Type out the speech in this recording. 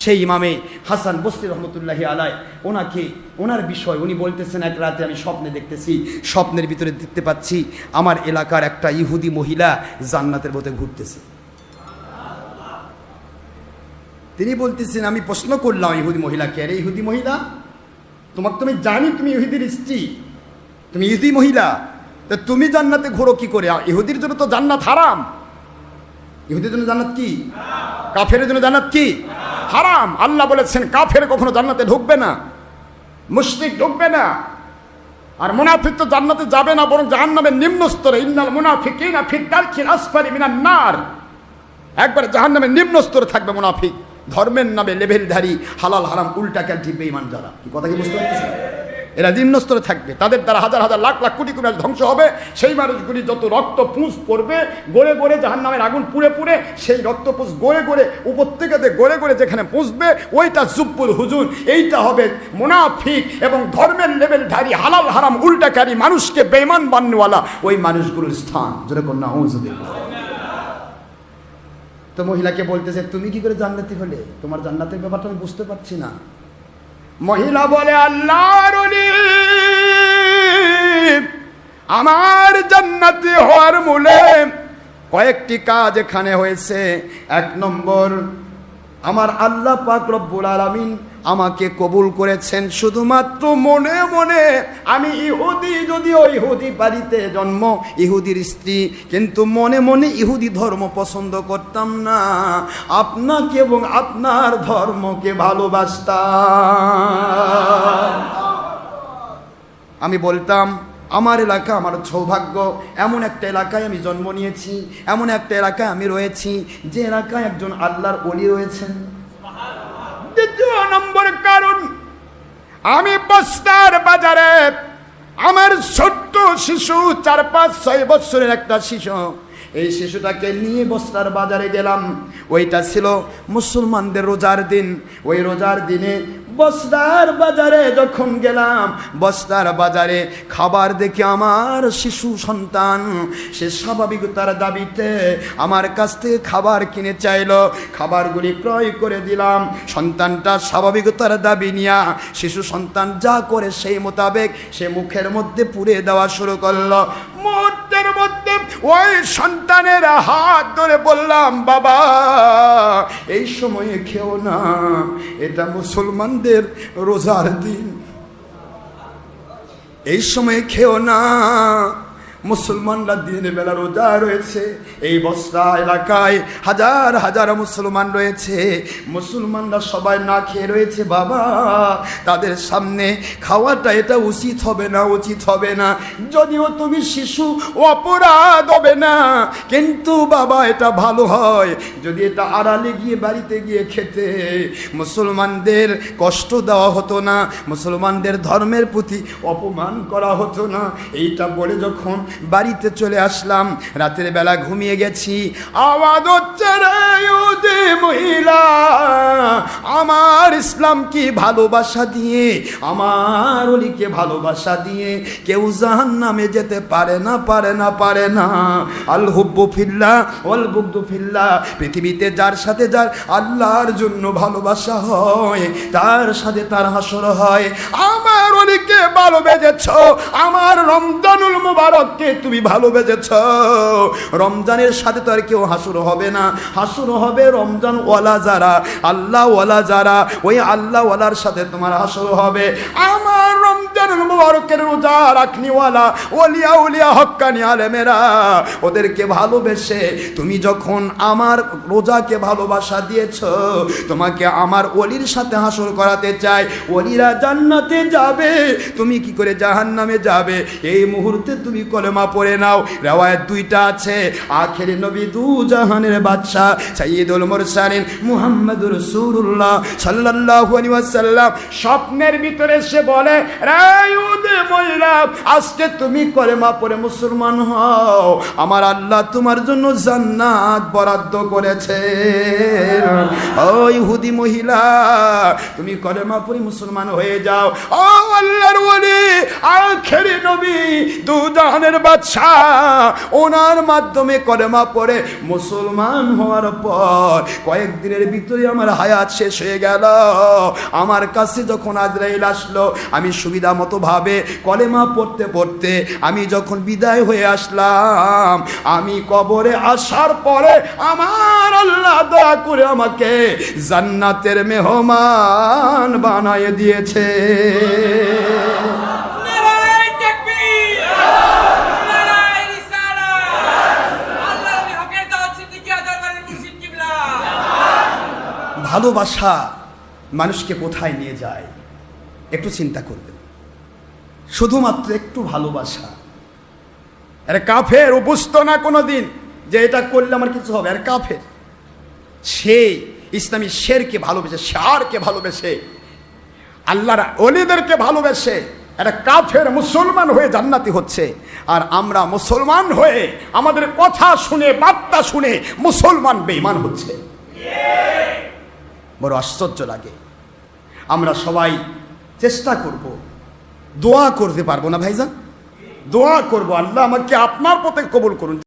সেই ইমামে হাসান বসরি রহমতুল্লাহি আলাই ওনার বিষয় উনি বলতেছেন, এক রাতে আমি স্বপ্নে দেখতেছি, স্বপ্নের ভিতরে দেখতে পাচ্ছি আমার এলাকার একটা ইহুদি মহিলা জান্নাতের পথে ঘুরতেছে। তিনি বলতেছেন, আমি প্রশ্ন করলাম ইহুদি মহিলাকে, আরে ইহুদি মহিলা, তোমাকে তুমি জানি তুমি ইহুদির স্ত্রী, তুমি ইহুদি মহিলা, তা তুমি জান্নাতে ঘোরো কি করে? ইহুদির জন্য তো জান্নাত হারাম। ইহুদির জন্য জান্নাত কি? কাফেরের জন্য জান্নাত কি? হারাম। আল্লাহ বলেছেন কাফের কখনো জান্নাতে ঢুকবে না, মুশরিক ঢুকবে না, আর মুনাফিক তো জান্নাতে যাবে না, বরং জাহান্নামের নিম্ন স্তরে। ইন্নাল মুনাফিকিনা ফি দারকিল আসফালি মিনান নার, একবার জাহান্নামের নিম্ন স্তরে থাকবে মুনাফিক। ধর্মের নামে লেভেলধারী, হালাল হারাম উল্টা ক্যান্টি বেঈমান যারা, কি কথা কি বুঝতে পারছেন? এরা নিম্ন স্তরে থাকবে, তাদের দ্বারা হাজার হাজার লাখ লাখ কোটি কোটি ধ্বংস হবে। সেই মানুষগুলি যত রক্ত পুঁজ পড়বে, গড়ে গড়ে জাহান্নামের আগুন পুড়ে পুড়ে সেই রক্ত পুঁজ গড়ে গড়ে উপর থেকে গড়ে গড়ে যেখানে পুঁজবে, ওইটা জুব্বুল হুজুন, এইটা হবে মুনাফিক এবং ধর্মের লেভেলধারী হালাল হারাম উল্টাকারী মানুষকে বেঈমান বান্নওয়ালা ওই মানুষগুলোর স্থান। যেরকম না হুজুবিল্লাহ। তো মহিলাকে বলতেছে, তুমি কি করে জান্নাতি হলে? তোমার জান্নাতের ব্যাপারটা আমি বুঝতে পারছি না। মহিলা বলে, আল্লাহর ওলি, আমার জান্নাতি হওয়ার মূলে কয়েকটি কাজ এখানে হয়েছে। এক নম্বর, আমার আল্লাহ পাক রব্বুল আলামিন আমাকে কবুল করেছেন শুধুমাত্র মনে মনে। আমি ইহুদি, যদিও ইহুদি বাড়িতে জন্ম, ইহুদির স্ত্রী, কিন্তু মনে মনে ইহুদি ধর্ম পছন্দ করতাম না, আপনাকে এবং আপনার ধর্মকে ভালোবাসতাম। আমি বলতাম আমার এলাকা আমার সৌভাগ্য, এমন একটা এলাকায় আমি জন্ম নিয়েছি, এমন একটা এলাকায় আমি রয়েছি যে এলাকায় একজন আল্লাহর ওলি রয়েছেন। দ্বিতীয় নম্বর কারণ, আমি বস্তার বাজারে আমার ছোট্ট শিশু, 4-5-6 বছরের একটা শিশু, এই শিশুটাকে নিয়ে বস্তার বাজারে গেলাম। ওইটা ছিল মুসলমানদের রোজার দিন। ওই রোজার দিনে বস্তার বাজারে যখন গেলাম, বস্তার বাজারে খাবার দেখে আমার শিশু সন্তান সে স্বাভাবিকতার দাবিতে আমার কাছ থেকে খাবার কিনে চাইলো। খাবারগুলি ক্রয় করে দিলাম। সন্তানটা স্বাভাবিকতার দাবি নিয়া শিশু সন্তান যা করে সেই মোতাবেক সে মুখের মধ্যে পুরে দেওয়া শুরু করলো। মুহূর্তের মধ্যে ওই সন্তানের হাত ধরে বললাম, বাবা এই সময়ে খেও না, এটা মুসলমানদের রোজার দিন, এই সময়ে খেও না, মুসলমানরা দিনের বেলা রোজা রয়েছে। এই বস্তা এলাকায় হাজার হাজার মুসলমান রয়েছে, মুসলমানরা সবাই না খেয়ে রয়েছে, বাবা তাদের সামনে খাওয়াটা এটা উচিত হবে না, উচিত হবে না। যদিও তুমি শিশু, অপরাধ হবে না, কিন্তু বাবা এটা ভালো হয় যদি এটা আড়ালে গিয়ে বাড়িতে গিয়ে খেতে, মুসলমানদের কষ্ট দেওয়া হতো না, মুসলমানদের ধর্মের প্রতি অপমান করা হতো না। এইটা বলে যখন বাড়িতে চলে আসলাম, রাতের বেলা ঘুমিয়ে গেছি, আওয়াজ হচ্ছে রে ইহুদি মহিলা, আমার ইসলাম কি ভালোবাসা দিয়ে, আমার ওলিকে ভালোবাসা দিয়ে কেউ জাহান্নামে যেতে পারে না, পারে না, পারে না। আল হুব্বু ফিল্লাহ ওয়াল বুগদু ফিল্লাহ, পৃথিবীতে যার সাথে যার আল্লাহর জন্য ভালোবাসা হয় তার সাথে তার হাসর হয়। আমার ওলিকে ভালোবেসেছ, আমার রমজানুল মুবারককে তুমি ভালোবেসেছ, রমজানের সাথে তো আর কেউ হাসর হবে না, হাসর হবে রমজান ওয়ালা যারা, আল্লাহ ওয়ালা যারা, ওই আল্লাহ ওয়ালার সাথে তোমার হাসর হবে। আমার রমজানুল মুবারকের রোজা রাখনিওয়ালা ওলিয়া উলিয়া হক্কানি আলেমেরা, ওদেরকে ভালোবেসে তুমি যখন আমার রোজাকে ভালোবাসা দিয়েছ, তোমাকে আমার ওলির সাথে হাসর করাতে চাই। ওলিরা জান্নাতে যাবে, তুমি কি করে জাহান্নামে যাবে? এই মুহূর্তে তুমি কলেমা পড়ে নাও। রিওয়ায়াত 2টা আছে, আখেরি নবী দু জাহানের বাদশা সাইয়্যিদুল মুরসালিন মুহাম্মদুর রাসূলুল্লাহ সাল্লাল্লাহু আলাইহি ওয়াসাল্লাম স্বপ্নের ভিতরে সে বলে, রে ইহুদি মহিলা, আজকে তুমি কলেমা পড়ে মুসলমান হও, আমার আল্লাহ তোমার জন্য জান্নাত বরাদ্দ করেছে। ও ইহুদি মহিলা, তুমি কলেমা পড়ে মুসলমান হয়ে যাও। ও আল্লাহর ওলি, আখেরি নবী, দু জাহানের বাদশা, ওনার মাধ্যমে কলেমা পড়ে মুসলমান হওয়ার পর কয়েকদিনের ভিতরে আমার হায়াত শেষ হয়ে গেল। আমার কাছে যখন আজরাইল আসলো, আমি সুবিধা মতো ভাবে কলেমা পড়তে পড়তে আমি যখন বিদায় হয়ে আসলাম, আমি কবরে আসার পরে আমার আল্লাহ দয়া করে আমাকে জান্নাতের মেহমান বানায় দিয়েছে। ভালোবাসা মানুষকে কোথায় নিয়ে যায় একটু চিন্তা করবেন। শুধুমাত্র একটু ভালোবাসা। আরে কাফের, ও বুঝতো না কোনোদিন যে এটা করলে আমার কিছু হবে। আর কাফের, সে ইসলামী শেরকে ভালোবেসে, শারকে ভালোবেসে, আল্লাহর ওলিদেরকে ভালোবেসে একটা কাফের মুসলমান হয়ে জান্নাতি হচ্ছে। আর আমরা মুসলমান হয়ে আমাদের কথা শুনে, বার্তা শুনে মুসলমান বেঈমান হচ্ছে। বড় আশ্চর্য লাগে। আমরা সবাই চেষ্টা করব, দোয়া করতে পারবো না ভাইজান? দোয়া করব, আল্লাহ আমাকে আপনার পথে কবুল করুন।